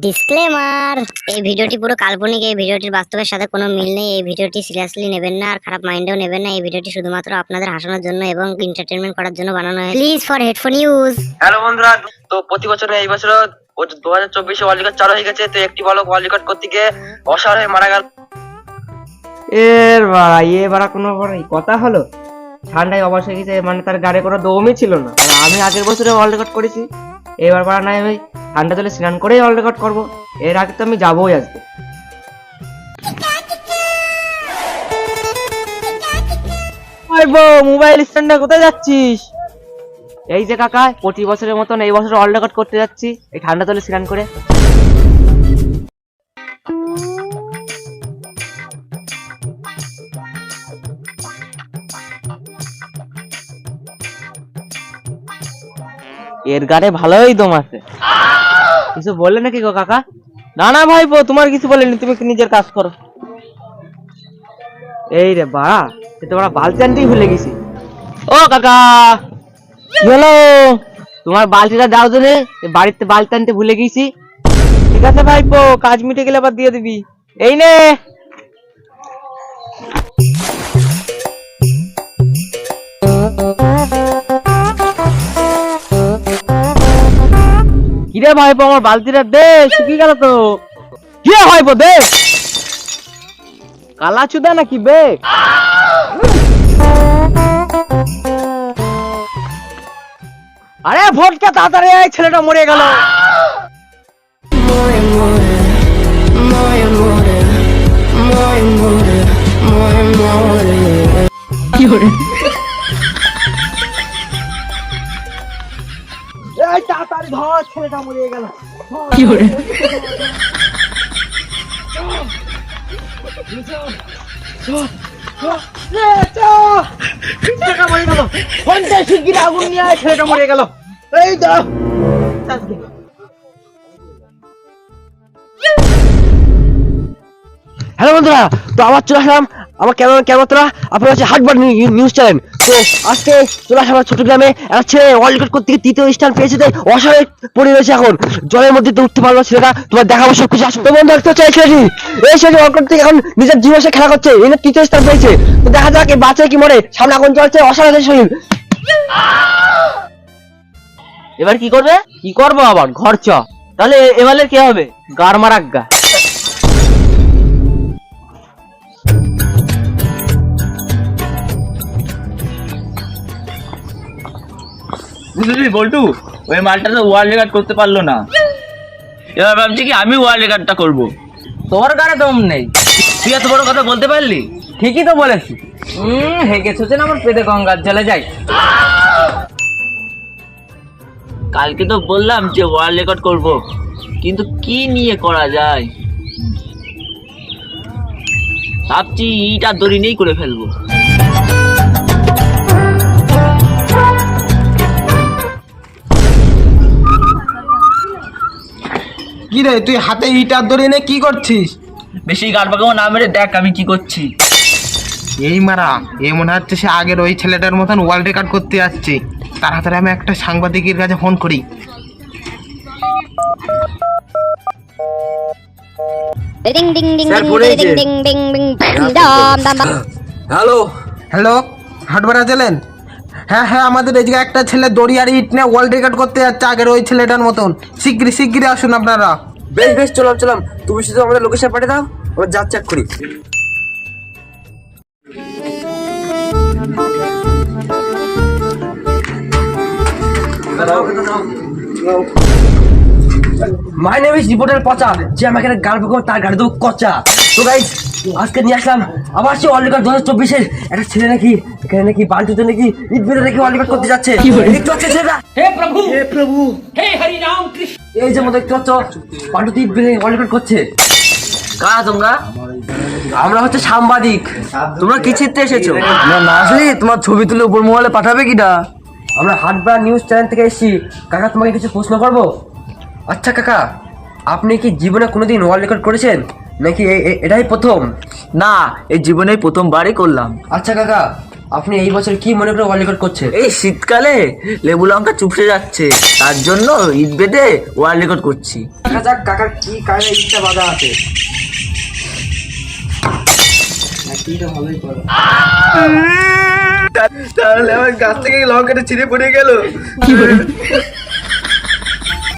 Disclaimer, এই ভিডিওটি পুরো কাল্পনিক। এই ভিডিওটির বাস্তবের সাথে কোনো মিল নেই। এই ভিডিওটি সিরিয়াসলি নেবেন না আর খারাপ মাইন্ডেও নেবেন না। এই ভিডিওটি শুধুমাত্র আপনাদের হাসানোর জন্য এবং এন্টারটেইনমেন্ট করার জন্য বানানো হয়েছে। Please for headphone use. Hello বন্ধুরা, তো প্রতি বছর এই বছর 2024 ওয়ার্ল্ড কাপ চালু হয়ে গেছে। তো একটি বালক ওয়ার্ল্ড কাপ করতে গিয়ে অসাড়ে মারা গেল। এবার কোনো কথা হলো, ঠান্ডায় অবশ্য গেছে, মানে তার গাড়ি কোনো দমই ছিল না। আর আমি আগের বছরে ওয়ার্ল্ড রেকর্ড করেছি, এবার পারা নাই, আমি ঠান্ডা জলে স্নান করেই ওয়ার্ল্ড রেকর্ড করবো। এর আগে তো আমি যাবোই আজকে। মোবাইল স্ট্যান্ডে কোথায় যাচ্ছিস? এই যে কাকা, প্রতি বছরের মতন এই বছর ওয়ার্ল্ড রেকর্ড করতে যাচ্ছি এই ঠান্ডা জলে স্নান করে। এর গাড়ে ভালোই দম আছে। কিছু বললে নাকি গো কাকা? না না ভাইপো, তোমার কিছু বলেনি, তুমি নিজের কাজ করো। এই রে বাড়া, তোমরা বালতি আনতেই ভুলে গেছি। ও কাকা, হ্যালো, তোমার বালতিটা দাও তো রে, বাড়িতে বালতি আনতে ভুলে গেছি। ঠিক আছে ভাইপো, কাজ মিটে গেলে আবার দিয়ে দিবি। এই নে। কিরে ভাইপো, আমার বালতিটা দে, শুকিয়ে গেল তো। কি ভাইপো দে, কালা চুদা নাকি বে? আরে ভোটকে তাড়াতাড়ি, এই ছেলেটা মরে গেল। তাড়াতাড়ি ধর, ছেলেটা মরে গেল। কি করে? আগুন নিয়ে ছেলেটা মরে গেল। এই দাও। হ্যালো বন্ধুরা, তো আবার চলে আসলাম আমার কেমন তোরা আপনার হচ্ছে হাটবার নিউজ চ্যানেল। তো আজকে চলে আসলাম ছোট গ্রামে একটা ছেলে ওয়ার্ল্ড রেকর্ড করতে গিয়ে 3য় স্থান পেয়েছে। অসাধারণ পড়ে রয়েছে, এখন জলের মধ্যে তো উঠতে পারলো ছেলেটা। তোমার দেখাবো সব কিছু। আসুন তো বন্ধু, দেখতে হচ্ছে এই ছেলেটি ওয়ার্ল্ড করতে এখন নিজের জীবনে খেলা করছে, এই 3য় স্থান পেয়েছে। তো দেখা যাক এই বাচ্চা কি মরে, সামনে আগুন চলছে, অসাধারণ শরীর। এবার কি করবে? কি করবো আবার ঘর চ। তাহলে এবারে কি হবে? গার মারাগ্গা। বুঝলি বল্টু, ওই মালটা তো ওয়ার্ল্ড রেকর্ড করতে পারলো না। এবার ভাবছি কি আমি ওয়ার্ল্ড রেকর্ডটা করবো। তোর গাড়ে দম নেই, তুই এত বড় কথা বলতে পারলি? ঠিকই তো বলেছি। হেগে ছোচে না আমার পেটে গঙ্গার জলে যাই। কালকে তো বললাম যে ওয়ার্ল্ড রেকর্ড করব, কিন্তু কি নিয়ে করা যায় ভাবছি ইটা দড়ি নেই করে ফেলবো। কি রে, তুই হাতে ইটার দড়ি নিয়ে কি করছিস? বেশি গাড় পাকাবো না মেরে দেখ আমি কি করছি। এই মারা, এই মনে হচ্ছে সে আগের ওই ছেলেটার মতন ওয়ার্ল্ড রেকর্ড করতে যাচ্ছে। তার হাতে আমি একটা সাংবাদিকের কাছে ফোন করি। ডিং ডিং ডিং স্যার, ডিং পড়েছে। ডিং ডিং ডিং ডিং ডাম ডাম ডাম। হ্যালো, হ্যালো, হাটবাড়া জেলেন? হ্যাঁ হ্যাঁ, আমাদের এই জায়গায় একটা ছেলে দড়ি আর ইট নিয়ে ওয়ার্ল্ড রেকর্ড করতে যাচ্ছে আগের ওই ছেলেটার মতন। শিগগিরই আসুন আপনারা। বেশ চলাম, তুমি শুধু আমাদের লোকেশন পাঠিয়ে দাও, আমরা যা চেক করি। মাই নেম ইজ রিপোর্টার পচা, যে আমাকে গাল বকো তার গাড়ি দেবো কচা। তো গাইস, আজকে নিয়ে আসলাম আবার সে ওয়ার্ল্ড রেকর্ড 2024-এর একটা ছেলে নাকি এখানে নাকি বাল্টিতে নাকি ইট বেঁধে নাকি ওয়ার্ল্ড রেকর্ড করতে যাচ্ছে। দেখতে পাচ্ছ ছেলেটা? হে প্রভু হে হরি রাম কৃষ্ণ, এই যে মতো দেখতে পাচ্ছ বাল্টিতে ইট বেঁধে ওয়ার্ল্ড রেকর্ড করছে। কারা তোমরা? আমরা হচ্ছে সাংবাদিক। তোমরা কি ছিটতে এসেছো? না আসলে তোমার ছবি তুলে উপর মোবাইলে পাঠাবে কিনা? আমরা হাটবার নিউজ চ্যানেল থেকে এসেছি। কাকা, তোমাকে কিছু প্রশ্ন করবো? আচ্ছা কাকা, আপনি কি জীবনে কোনোদিন ওয়ার্ল্ড রেকর্ড করেছেন নাকি এটাই প্রথম? না, এই জীবনে প্রথমবারই করলাম। আচ্ছা কাকা, আপনি এই বছর কি মনে করে ওয়ার্ল্ড রেকর্ড করছেন? এই শীতকালে লেবু লঙ্কা চুপসে যাচ্ছে, তার জন্য ঈদ বেঁধে ওয়ার্ল্ড রেকর্ড করছি। দেখা যাক কাকার কি কাজে ইচ্ছা বাধা আছে। ভালোই করো। তাহলে আমার গাছ থেকে লঙ্কাটা ছিঁড়ে পড়ে গেল।